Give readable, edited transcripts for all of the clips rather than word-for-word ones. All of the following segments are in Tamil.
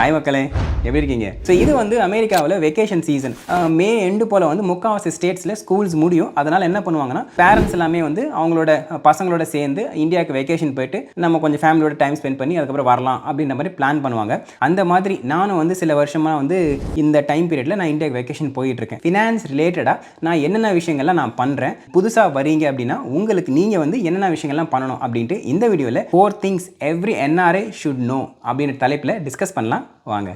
ஹாய் மக்களே, எப்படி இருக்கீங்க? ஸோ இது வந்து அமெரிக்காவில் வெக்கேஷன் சீசன். மே எண்டு போல் வந்து முக்கால்வாசி ஸ்டேட்ஸில் ஸ்கூல்ஸ் முடியும். அதனால் என்ன பண்ணுவாங்கன்னா, பேரண்ட்ஸ் எல்லாமே வந்து அவங்களோட பசங்களோட சேர்ந்து இந்தியாவுக்கு வெக்கேஷன் போயிட்டு நம்ம கொஞ்சம் ஃபேமிலியோட டைம் ஸ்பெண்ட் பண்ணி அதுக்கப்புறம் வரலாம் அப்படின்ற மாதிரி பிளான் பண்ணுவாங்க. அந்த மாதிரி நானும் வந்து சில வருஷமாக வந்து இந்த டைம் பீரியடில் நான் இந்தியாவுக்கு வெக்கேஷன் போயிட்டு இருக்கேன். ஃபினான்ஸ் ரிலேட்டடாக நான் என்னென்ன விஷயங்கள்லாம் நான் பண்ணுறேன், புதுசாக வரீங்க அப்படின்னா உங்களுக்கு நீங்கள் வந்து என்னென்ன விஷயங்கள்லாம் பண்ணணும் அப்படின்ட்டு இந்த வீடியோவில் 4 things every NRI should know அப்படின்ற தலைப்பில் டிஸ்கஸ் பண்ணலாம் வாங்க.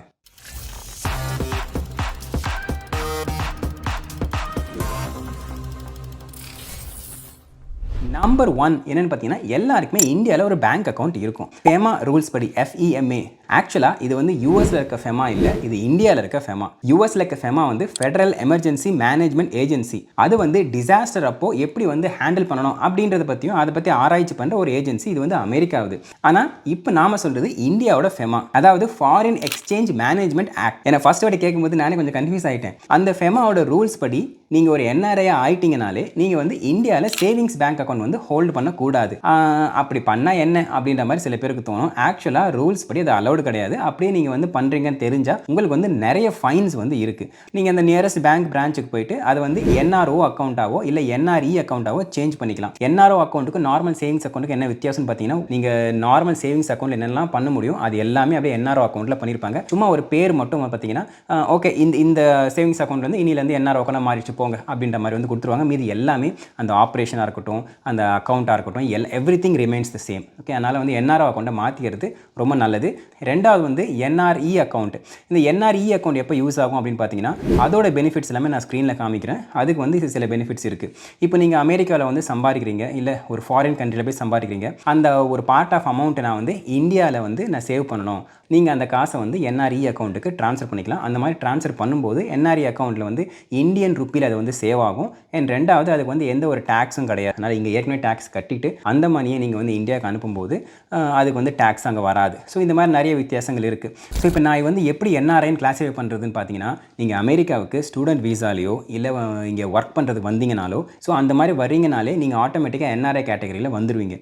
நம்பர் 1 என்னென்னு பார்த்தீங்கன்னா, எல்லாருக்குமே இந்தியாவில் ஒரு பேங்க் அக்கௌண்ட் இருக்கும். FEMA ரூல்ஸ் படி, FEMA ஆக்சுவலாக இது வந்து யூஎஸில் இருக்க FEMA இல்லை, இது இந்தியாவில் இருக்க FEMA. யூஎஸில் இருக்க FEMA வந்து ஃபெடரல் எமர்ஜென்சி மேனேஜ்மெண்ட் ஏஜென்சி. அது வந்து டிசாஸ்டர் அப்போ எப்படி வந்து ஹேண்டில் பண்ணணும் அப்படின்றத பற்றியும் அதை பற்றி ஆராய்ச்சி பண்ணுற ஒரு ஏஜென்சி. இது வந்து அமெரிக்காவுது. ஆனால் இப்போ நாம சொல்கிறது இந்தியாவோட FEMA, அதாவது ஃபாரின் எக்ஸ்சேஞ்ச் மேனேஜ்மெண்ட் ஆக்ட். ஏன்னா ஃபர்ஸ்ட் வாட்டி கேட்கும்போது நானே கொஞ்சம் கன்ஃபியூஸ் ஆகிட்டேன். அந்த FEMAவோட ரூல்ஸ் படி நீங்கள் ஒரு NRI ஆயிட்டீங்கனாலே நீங்கள் வந்து இந்தியாவில் சேவிங்ஸ் பேங்க் அக்கௌண்ட் வந்து ஹோல்டு பண்ணக்கூடாது. அப்படி பண்ணால் என்ன அப்படின்ற மாதிரி சில பேருக்கு தோணும். ஆக்சுவலாக ரூல்ஸ் படி அது அலௌடு கிடையாது. அப்படியே நீங்கள் வந்து பண்ணுறீங்கன்னு தெரிஞ்சால் உங்களுக்கு வந்து நிறைய ஃபைன்ஸ் வந்து இருக்குது. நீங்கள் அந்த நியரஸ்ட் பேங்க் பிரான்ச்சுக்கு போயிட்டு அதை வந்து NRO அக்கௌண்ட்டாவோ இல்லை NRE அக்கௌண்ட்டாவோ சேஞ்ச் பண்ணிக்கலாம். NRO அக்கௌண்ட்டுக்கு நார்மல் சேவிங்ஸ் அக்கௌண்ட்டுக்கு என்ன வித்தியாசம்னு பார்த்தீங்கன்னா, நீங்கள் நார்மல் சேவிங்ஸ் அக்கௌண்ட்டில் என்னெல்லாம் பண்ண முடியும் அது எல்லாமே அப்படியே NRO அக்கௌண்ட்டில் பண்ணியிருப்பாங்க. சும்மா ஒரு பேர் மட்டும் பார்த்தீங்கன்னா, ஓகே இந்த சேவிங்ஸ் அக்கௌண்ட் வந்து இனிலேருந்து NRO அக்கௌண்ட் மாறிச்சு போங்க அப்படின்ற மாதிரி வந்து கொடுத்துருவாங்க. மீது எல்லாமே அந்த ஆப்ரேஷனாக இருக்கட்டும், அந்த அக்கௌண்ட்டாக இருக்கட்டும், every thing remains the same. Okay, அதனால் வந்து NRO அக்கௌண்ட்டை மாற்றிக்கிறது ரொம்ப நல்லது. ரெண்டாவது வந்து NRE அக்கௌண்ட். இந்த NRE அக்கௌண்ட் எப்போ யூஸ் ஆகும் அப்படின்னு பார்த்தீங்கன்னா, அதோட பெனிஃபிட்ஸ் எல்லாமே நான் ஸ்க்ரீனில் காமிக்கிறேன். அதுக்கு வந்து சில பெனிஃபிட்ஸ் இருக்குது. இப்போ நீங்கள் அமெரிக்காவில் வந்து சம்பாதிக்கிறீங்க, இல்லை ஒரு ஃபாரின் கண்ட்ரியில் போய் சம்பாதிக்கிறீங்க, அந்த ஒரு பார்ட் ஆஃப் அமௌண்ட்டை நான் வந்து இந்தியாவில் வந்து நான் சேவ் பண்ணணும், நீங்கள் அந்த காசை வந்து NRE அக்கௌண்ட்டுக்கு ட்ரான்ஸ்ஃபர் பண்ணிக்கலாம். அந்த மாதிரி ட்ரான்ஸ்ஃபர் பண்ணும்போது NRE அக்கௌண்ட்டில் வந்து இந்தியன் ருப்பியில் அது வந்து சேவ் ஆகும். அண்ட் ரெண்டாவது அதுக்கு வந்து எந்த ஒரு டேக்ஸும் கிடையாது. அதனால் இங்கே ஏற்கனவே டேக்ஸ் கட்டிட்டு அந்த மணியை நீங்கள் வந்து இந்தியாவுக்கு அனுப்பும்போது அதுக்கு வந்து டேக்ஸ் அங்கே வராது. ஸோ இந்த மாதிரி நிறைய வித்தியாசங்கள் இருக்குது. ஸோ இப்போ நான் வந்து எப்படி NRIன்னு கிளாஸிஃபை பண்ணுறதுன்னு பார்த்தீங்கன்னா, நீங்கள் அமெரிக்காவுக்கு ஸ்டூடெண்ட் வீசாலையோ இல்லை இங்கே ஒர்க் பண்ணுறதுக்கு வந்தீங்கனாலோ, ஸோ அந்த மாதிரி வரீங்கனாலே நீங்கள் ஆட்டோமேட்டிக்காக NRI கேட்டகரியில் வந்துடுவீங்க.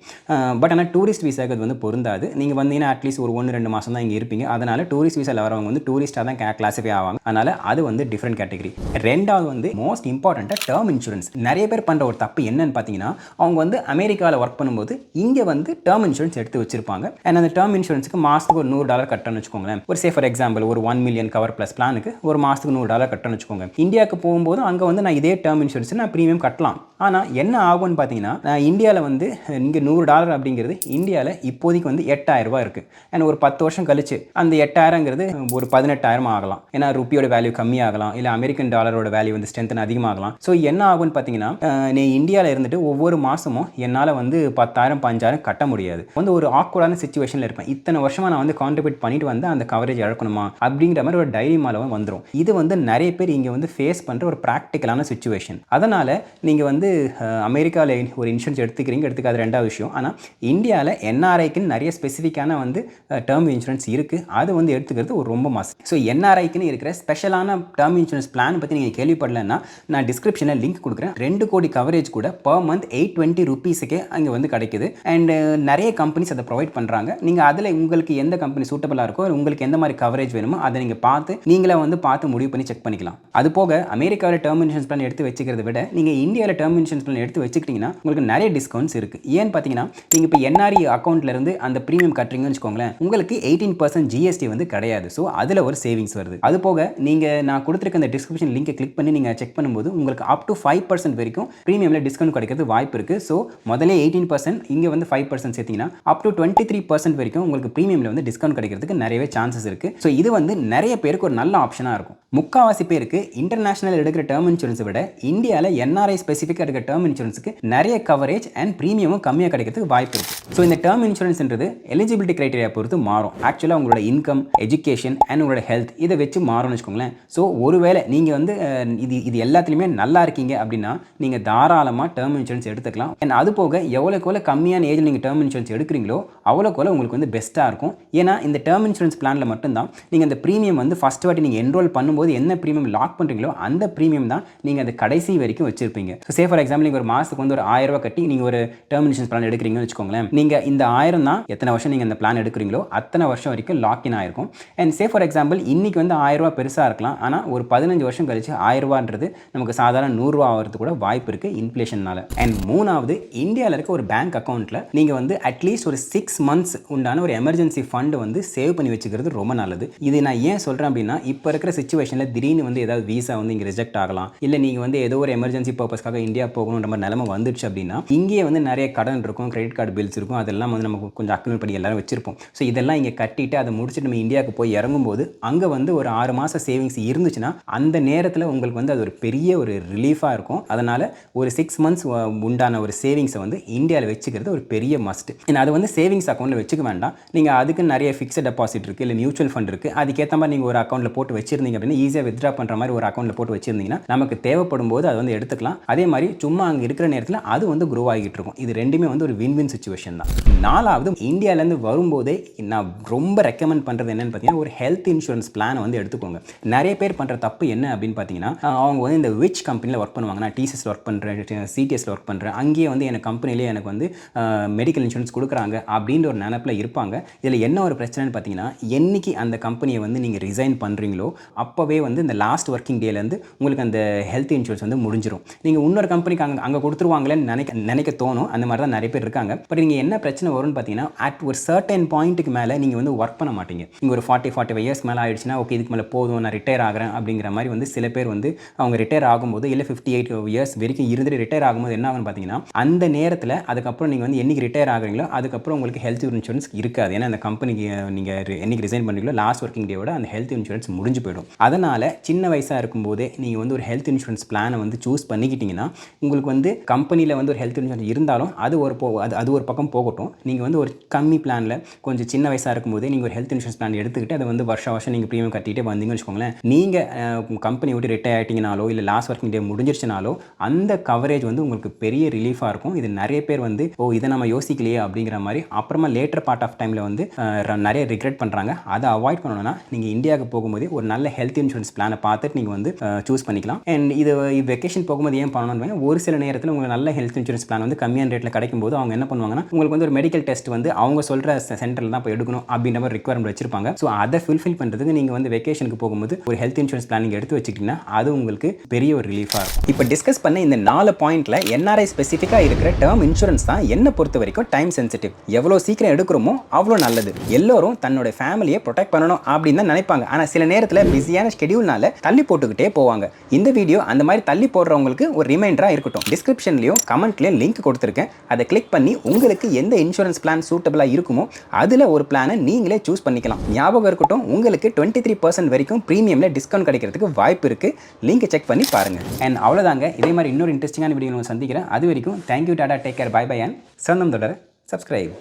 பட் ஆனால் டூரிஸ்ட் வீசாவுக்கு அது வந்து பொருந்தாது. நீங்கள் வந்தீங்கன்னா அட்லீஸ்ட் ஒரு 1-2 மாதம் தான் இங்கே இருப்பீங்க. அதனால் டூரிஸ்ட் வீசாவில் வரவங்க வந்து டூரிஸ்ட்டாக தான் கிளாஸிஃபை ஆவாங்க. அதனால் அது வந்து டிஃப்ரெண்ட் கேட்டகரி. ரெண்டாவது வந்து மோஸ்ட் இம்பார்ட்டண்ட்டாக டேர்ம் இன்சூரன்ஸ். நிறைய பேர் பண்ணுற ஒரு தப்பு என்னன்னு பார்த்தீங்கன்னா, அவங்க வந்து அமெரிக்காவில் ஒர்க் பண்ணும்போது இங்கே வந்து டேர்ம் இன்சூரன்ஸ் எடுத்து வச்சிருப்பாங்க. அண்ட் அந்த டேர்ம் இன்சூரன்ஸுக்கு மாதத்துக்கு ஒரு $100 கட்டணும்னு வச்சுக்கோங்களேன். ஒரு ஃபார் எக்ஸாம்பிள் ஒரு 1 மில்லியன் கவர் ப்ளஸ் பிளானுக்கு ஒரு மாதத்துக்கு $100 கட்டணும்னு வச்சுக்கோங்க. இந்தியாவுக்கு போகும்போது அங்கே வந்து நான் இதே டேர்ம் இன்சூரன்ஸ் நான் ப்ரீமியம் கட்டலாம். ஆனால் என்ன ஆகும்னு பார்த்தீங்கன்னா, நான் இந்தியாவில் வந்து இங்கே $100 அப்படிங்கிறது இந்தியாவில் இப்போதைக்கு வந்து $8,000 இருக்குது. அண்ட் ஒரு 10 வருஷம் கழிச்சு அந்த 8,000ங்கிறது ஒரு 18,000 ஆகலாம். ஏன்னா ருப்பியோட வேல்யூ கம்மியாகலாம், இல்லை அமெரிக்கன் டாலரோட வேல்யூ வந்து ஸ்ட்ரென்த் அதிகமாகலாம். ஸோ என்ன ஆகும்னு பார்த்தீங்கன்னா, நீ இந்தியாவில் இருந்துட்டு ஒவ்வொரு மாதமும் என்னால் வந்து 10,000 15,000 கட்ட முடியாது. வந்து ஒரு ஆக்வர்டான சிச்சுவேஷனில் இருப்பேன். இத்தனை வருஷமாக நான் வந்து கான்ட்ரிபியூட் பண்ணிட்டு வந்து அந்த கவரேஜ் இழக்கணுமா அப்படிங்கிற மாதிரி ஒரு டைரிமாவில் வந்துடும். இது வந்து நிறைய பேர் இங்கே வந்து ஃபேஸ் பண்ணுற ஒரு ப்ராக்டிக்கலான சிச்சுவேஷன். அதனால் நீங்கள் வந்து அமெரிக்காவில் ஒரு இன்சூரன்ஸ் எடுத்துக்காது ரெண்டாவது விஷயம். ஆனால் இந்தியாவில் NRIக்குன்னு நிறைய ஸ்பெசிஃபிக்கான வந்து டேர்ம் இன்சூரன்ஸ் இருக்குது. அது வந்து எடுத்துக்கிறது ஒரு ரொம்ப மஸ்ட். ஸோ NRIக்குன்னு இருக்கிற ஸ்பெஷலான டேர்ம் இன்சூரன்ஸ் பிளான் பற்றி நீங்கள் கேள்விப்படலைன்னா நான் டிஸ்கிரிப்ஷனில் லிங்க் கொடுக்குறேன். 2 கோடி கவரேஜ் கூட பர் மந்த் $820 அங்கே வந்து கிடைக்குது. அண்ட் நிறைய கம்பெனிஸ் அதை ப்ரொவைட் பண்ணுறாங்க. நீங்கள் அதில் உங்களுக்கு எந்த கம்பெனி சூட்டபிளாக இருக்கோ, உங்களுக்கு எந்த மாதிரி கவரேஜ் வேணுமோ அதை நீங்கள் நீங்களே வந்து பார்த்து முடிவு பண்ணி செக் பண்ணிக்கலாம். அது போக அமெரிக்காவில் டேர்ம் இன்சூரன்ஸ் பிளான் எடுத்து வச்சுக்கிறத விட நீங்கள் இந்தியாவில் டேர்ம் இன்சூரன்ஸ் பிளான் எடுத்து வச்சுக்கிட்டிங்கன்னா உங்களுக்கு நிறைய டிஸ்கவுண்ட்ஸ் இருக்குது. ஏன்னு பார்த்தீங்கன்னா, நீங்கள் இப்போ NRE அக்கௌண்ட்லேருந்து அந்த ப்ரீமியம் கட்டுறீங்கன்னு வச்சுக்கோங்களேன், உங்களுக்கு 18% GST வந்து கிடையாது. ஸோ அதில் ஒரு சேவிங்ஸ் வருது. அது போக நீங்கள் நான் கொடுத்துருக்க அந்த டிஸ்கிரிப்ஷன் லிங்கை கிளிக் பண்ணி நீங்கள் செக் பண்ணும்போது உங்களுக்கு அப் டு 5% வரைக்கும் ப்ரீமியமில் டிஸ்கவுண்ட் கிடைக்கிறது வாய்ப்பு இருக்குது. ஸோ முதல்ல 18%, இங்கே வந்து 5% சேர்த்திங்கன்னா அப் டு 23% வரைக்கும் உங்களுக்கு ப்ரீமியமில் வந்து டிஸ்கவுண்ட் கிடைக்கிறதுக்கு நிறையவே சான்சஸ் இருக்குது. ஸோ இது வந்து நிறைய பேருக்கு ஒரு நல்ல ஆப்ஷனாக இருக்கும். முக்கால்வாசி பேருக்கு இன்டர்நேஷனல் எடுக்கிற டேர்ம் இன்சூரன்ஸை விட இந்தியாவில் NRI ஸ்பெசிஃபிக்காக எடுக்கிற டேர்ம் இன்சூரன்ஸுக்கு நிறைய கவரேஜ் அண்ட் ப்ரீமியமும் கம்மியாக கிடைக்கிறதுக்கு வாய்ப்பு இருக்குது. ஸோ இந்த டேர்ம் இன்சூரன்ஸ்ன்றது எலிஜிபிலிட்டி கிரைட்டீரியா பொறுத்து மாறும். ஆக்சுவலாக உங்களோட இன்கம், எஜுகேஷன் அண்ட் உங்களோட ஹெல்த் இதை வச்சு மாறும்னு வச்சுக்கோங்களேன். ஸோ ஒருவேளை நீங்கள் வந்து இது எல்லாத்துலேயுமே நல்லா இருக்கீங்க அப்படின்னா நீங்கள் தாராளமாக டேர்ம் இன்சூரன்ஸ் எடுத்துக்கலாம். அண்ட் அது போக எவ்வளோக்கு கம்மியான ஏஜில் நீங்கள் டேர்ம் இன்சூரன்ஸ் எடுக்கிறீங்களோ அவ்வளோக்கு உங்களுக்கு வந்து பெஸ்ட்டாக இருக்கும். ஏன்னா இந்த டேர்ம் இன்சூரன்ஸ் பிளானில் மட்டும்தான் நீங்கள் அந்த ப்ரீமியம் வந்து ஃபஸ்ட் வாட்டி நீங்கள் என்ரோல் பண்ணும்போது என்ன ப்ரீமியம் லாக் பண்ணுறீங்களோ அந்த ப்ரீமியம் தான் நீங்கள் அது கடைசி வரைக்கும் வச்சிருப்பீங்க. ஸோ சே ஃபார் எக்ஸாம்பிள் நீங்கள் ஒரு மாதத்துக்கு வந்து ஒரு 1000 ரூபா கட்டி நீங்கள் ஒரு டேர்ம் இன்சூரன்ஸ் பிளான் எடுக்கிறீங்கன்னு வச்சுக்கோங்களேன். நீங்கள் இந்த 1000 தான் எத்தனை வருஷம் நீங்கள் அந்த பிளான் எடுக்கிறீங்களோ அத்தனை வருஷம் வரைக்கும் லாக்இன் ஆயிருக்கும். அண்ட் சே ஃபார் எக்ஸாம்பிள் இன்னைக்கு வந்து 1000 ரூபா பெருசாக இருக்கலாம், ஆனால் ஒரு 15 வருஷம் கழிச்சு 1000 ரூபான்றது நமக்கு சாதாரண 100 ரூபா ஆகிறது கூட வாய்ப்பு இருக்குது இன்ஃப்ளேஷனால. அண்ட் மூணாவது, இந்தியாவில் இருக்க ஒரு பேங்க் அக்கௌண்ட்டில் நீங்கள் வந்து அட்லீஸ்ட் ஒரு 6 மந்த்ஸ் உண்டான ஒரு எமர்ஜென்சி ஃபண்டு வந்து சேவ் பண்ணி வச்சுக்கிறது ரொம்ப நல்லது. இது நான் ஏன் சொல்கிறேன் அப்படின்னா, இப்போ இருக்கிற சிச்சுவேஷனில் திடீர்னு வந்து ஏதாவது வீசா வந்து இங்கே ரிஜெக்ட் ஆகலாம், இல்லை நீங்கள் வந்து ஏதோ ஒரு எமர்ஜென்சி பர்பஸ்க்காக இந்தியா போகணுன்ற மாதிரி நிலைமை வந்துடுச்சு அப்படின்னா இங்கேயே வந்து நிறைய கடன் இருக்கும், கிரெடிட் கார்டு பில்ஸ் இருக்கும், அதெல்லாம் வந்து நமக்கு கொஞ்சம் அக்யூமுலேட் பண்ணி எல்லாரும் வச்சிருப்போம். ஸோ இதெல்லாம் இங்கே கட்டிட்டு அதை முடிச்சுட்டு நம்ம இந்தியாவுக்கு போய் இறங்கும்போது அங்கே வந்து ஒரு 6 மாதம் சேவிங்ஸ் இருந்துச்சுன்னா அந்த நேரத்தில் உங்களுக்கு வந்து அது ஒரு பெரிய ஒரு ரிலீஃபாக இருக்கும். அதனால் ஒரு 6 மந்த்ஸ் உண்டான ஒரு சேவிங்ஸை வந்து இந்தியாவில் வச்சுக்கிறது ஒரு பெரிய மஸ்ட். அது வந்து சேவிங்ஸ் அக்கௌண்ட்டில் வச்சுக்க வேண்டாம். நீங்கள் அதுக்கு நிறைய ஃபிக்ஸட் டெபாசிட் இருக்குது, இல்லை மியூச்சுவல் ஃபண்ட் இருக்குது, அதுக்கேற்ற மாதிரி நீங்கள் ஒரு அக்கௌண்ட்டில் போட்டு வச்சிருந்தீங்க அப்படின்னா ஈஸியாக வித்ட்ரா பண்ணுற மாதிரி ஒரு அக்கௌண்ட்டில் போட்டு வச்சிருந்தீங்கன்னா நமக்கு தேவைப்படும் போது அதை வந்து எடுத்துக்கலாம். அதே மாதிரி சும்மா அங்கே இருக்கிற நேரத்தில் அது வந்து க்ரோ ஆகிட்டு இருக்கும். இது ரெண்டுமே வந்து ஒரு வின் வின் சிச்சுவேஷன் தான். நாலாவது, இந்தியாவிலேருந்து வரும்போதே நான் ரொம்ப ரெக்கமெண்ட் பண்ணுறது என்னன்னு பார்த்தீங்கன்னா ஒரு ஹெல்த் இன்சூரன்ஸ் பிளானை வந்து எடுத்துக்கோங்க. நிறைய பேர் பண்ணுற தப்பு என்ன அப்படின்னு பார்த்தீங்கன்னா, அவங்க வந்து இந்த விச் கம்பெனியில் ஒர்க் பண்ணுவாங்க. நான் டிசிஎஸ்ல ஒர்க் பண்ணுறேன், சிடிஎஸ்ல ஒர்க் பண்ணுறேன், அங்கேயே வந்து எனக்கு கம்பெனிலே எனக்கு வந்து மெடிக்கல் இன்சூரன்ஸ் கொடுக்குறாங்க அப்படின்ற ஒரு நினைப்பில் இருப்பாங்க. இதில் என்ன ஒரு பிரச்சனைன்னு பார்த்தீங்கன்னா, என்னைக்கு அந்த கம்பெனியை வந்து நீங்கள் ரிசைன் பண்ணுறீங்களோ அப்போவே வந்து இந்த லாஸ்ட் ஒர்க்கிங் டேலேருந்து உங்களுக்கு அந்த ஹெல்த் இன்சூரன்ஸ் வந்து முடிஞ்சிடும். நீங்கள் இன்னொரு கம்பெனிக்கு அங்கே கொடுத்துருவாங்களேன்னு நினைக்க தோணும். அந்த மாதிரி தான் நிறைய பேர் இருக்காங்க. பட் நீங்கள் என்ன பிரச்சனை வரும்னு பார்த்தீங்கன்னா, அட் ஒரு சர்டன் பாயிண்ட்டுக்கு மேலே நீங்கள் வந்து ஒர்க் பண்ண மாட்டீங்க. நீங்கள் ஒரு 45 இயர்ஸ் மேலே ஆயிடுச்சுன்னா ஓகே இதுக்கு மேலே போதும் நான் ரிட்டையர் ஆகிறேன் அப்படிங்கிற மாதிரி வந்து சில பேர் வந்து அவங்க ரிட்டையர் ஆகும்போது இல்லை 58 இயர்ஸ் வரைக்கும் இருந்துட்டு ரிட்டையர் ஆகும்போது என்ன ஆகுன்னு பார்த்தீங்கன்னா, அந்த நேரத்தில் அதுக்கப்புறம் நீங்கள் வந்து என்னைக்கு ரிட்டையர் ஆகுறீங்களோ அதுக்கப்புறம் உங்களுக்கு ஹெல்த் இன்சூரன்ஸ் இருக்காது. ஏன்னா அந்த கம்பெனிக்கு நீங்கள் என்னைக்கு ரிசைன் பண்ணுறீங்களோ லாஸ்ட் ஒர்க்கிங் டேவோட அந்த ஹெல்த் இன்சூரன்ஸ் முடிஞ்சு போயிடும். அதனால் சின்ன வயசாக இருக்கும்போதே நீங்கள் வந்து ஒரு ஹெல்த் இன்சூரன்ஸ் பிளானை வந்து சூஸ் பண்ணிக்கிட்டீங்கன்னா உங்களுக்கு வந்து கம்பெனியில் வந்து ஒரு ஹெல்த் இன்சூரன்ஸ் இருந்தாலும் அது ஒரு பக்கம் போகட்டும். நீங்கள் வந்து ஒரு கம்மி பிளானில் கொஞ்சம் சின்ன வயசாக இருக்கும்போதே நீங்கள் ஒரு ஹெல்த் இன்சூரன்ஸ் பிளான் எடுத்துக்கிட்டு அதை வந்து வருஷம் நீங்கள் ப்ரீமியம் கட்டிகிட்டே வந்தீங்கன்னு வச்சுக்கோங்களேன், நீங்கள் கம்பெனி விட்டு ரிட்டையர் ஆகிட்டீங்கனாலோ இல்லை லாஸ்ட் ஒர்க்கிங் டே முடிஞ்சிருச்சுனாலோ அந்த கவரேஜ் வந்து உங்களுக்கு பெரிய ரிலீஃபாக இருக்கும். இது நிறைய பேர் வந்து இதை நம்ம யோசிக்கலையே அப்படிங்கிற மாதிரி அப்புறமா லேட்டர் பார்ட் ஆஃப் டைமில் வந்து நிறைய ரிக்ரெட் பண்ணுறாங்க. அதை அவாய்ட் பண்ணணும்னா நீங்கள் இந்தியாவுக்கு போகும்போது ஒரு நல்ல ஹெல்த் இன்சூரன்ஸ் பிளானை பார்த்துட்டு நீங்கள் வந்து சூஸ் பண்ணிக்கலாம். அண்ட் இது வெக்கேஷன் போகும்போது ஏன் பண்ணணும்னு ஒரு சில நேரத்தில் உங்களுக்கு நல்ல ஹெல்த் இன்சூரன்ஸ் பிளான் வந்து கம்மியான ரேட்டில் கிடைக்கும்போது அவங்க என்ன பண்ணுவாங்கன்னா, உங்களுக்கு வந்து ஒரு மெடிக்கல் டெஸ்ட் வந்து அவங்க சொல்கிற சென்டரில் தான் போய் எடுக்கணும் அப்படின்ற மாதிரி ரிக்வயர்மெண்ட் வச்சிருப்பாங்க. ஸோ அதை ஃபுல்ஃபில் பண்ணுறதுக்கு நீங்கள் வந்து வெக்கேஷனுக்கு போகும்போது ஒரு ஹெல்த் இன்சூரன்ஸ் பிளான் நீங்கள் எடுத்து வச்சுக்கிட்டீங்கன்னா அது உங்களுக்கு பெரிய ஒரு ரிலீஃபாக இருக்கும். இப்போ டிஸ்கஸ் பண்ண இந்த 4 பாயிண்ட்ல என்ஆர்ஐ ஸ்பெசிஃபிக்காக இருக்கிற டேர்ம் இன்சூரன்ஸ் தான் என்ன பொறுத்த வரைக்கும் டைம் சென்சிட்டிவ். எவ்வளோ சீக்கிரம் எடுக்கிறோமோ அவ்வளோ நல்லது. எல்லோரும் தன்னோட ஃபேமிலியை ப்ரொடெக்ட் பண்ணணும் அப்படின்னு தான் நினைப்பாங்க. ஆனால் சில நேரத்தில் பிஸியான ஷெடியூல்னால தள்ளி போட்டுக்கிட்டே போவாங்க. இந்த வீடியோ அந்த மாதிரி தள்ளி போடுறவங்களுக்கு ஒரு ரிமைண்டராக இருக்கட்டும். டிஸ்கிரிப்ஷன்லையும் கமெண்ட்லையும் லிங்க் கொடுத்துருக்கேன். அதை கிளிக் பண்ணி உங்களுக்கு எந்த இன்சூரன்ஸ் பிளான் சூட்டபிளாக இருக்குமோ அதில் ஒரு பிளானை நீங்களே சூஸ் பண்ணிக்கலாம். ஞாபகம் இருக்கட்டும், உங்களுக்கு 23% வரைக்கும் ப்ரீமியமில் டிஸ்கவுண்ட் கிடைக்கிறதுக்கு வாய்ப்பு இருக்குது. லிங்கை செக் பண்ணி பாருங்கள். அண்ட் அவ்வளோதாங்க. இதே மாதிரி இன்னொரு இன்ட்ரெஸ்டிங்கான வீடியோ சந்திக்கிறேன். அது வரைக்கும் thank you, tata, take care, bye bye and சொந்தம் தொடர சப்ஸ்கிரைப்.